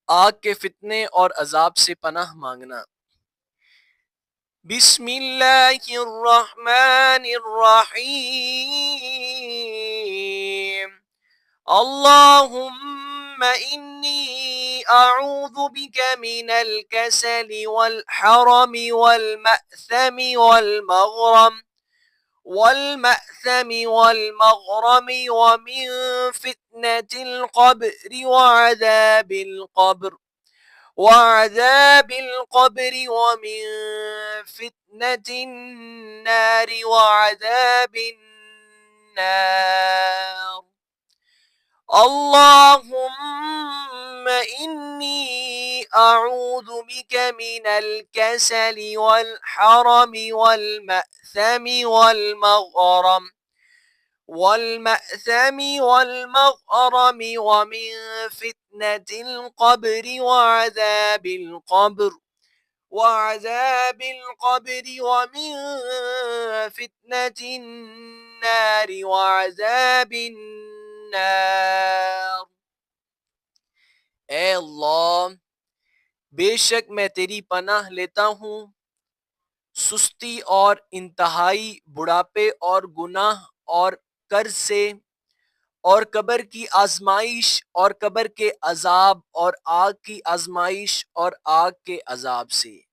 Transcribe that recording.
आग के फितने और अजाब से पनाह मांगना। बिस्मिल्लाहिर्रहमानिर्रहीम। अल्लाहुम्मा इन्नी अऊज़ु बिका मिनल कसली वल हरमी वल मअसमी वल मग़रम वमिन फितनतिल क़ब्रि वअज़ाबिल क़ब्रि वमिन फितनतिन नारि वअज़ाबिन नार। अल्लाहुम्मा इन्नी अऊज़ु बिका मिनल कसली वल हरमी वल मअसमी वमिन फितनतिल क़ब्रि वअज़ाबिल क़ब्रि वमिन फितनतिन नारि वअज़ाबिन नार। ए अल्लाह, बेशक मैं तेरी पनाह लेता हूँ सुस्ती और इंतहाई बुढ़ापे और गुनाह और कर्ज से, और कब्र की आजमाइश और कब्र के अजाब और आग की आजमाइश और आग के अजाब से।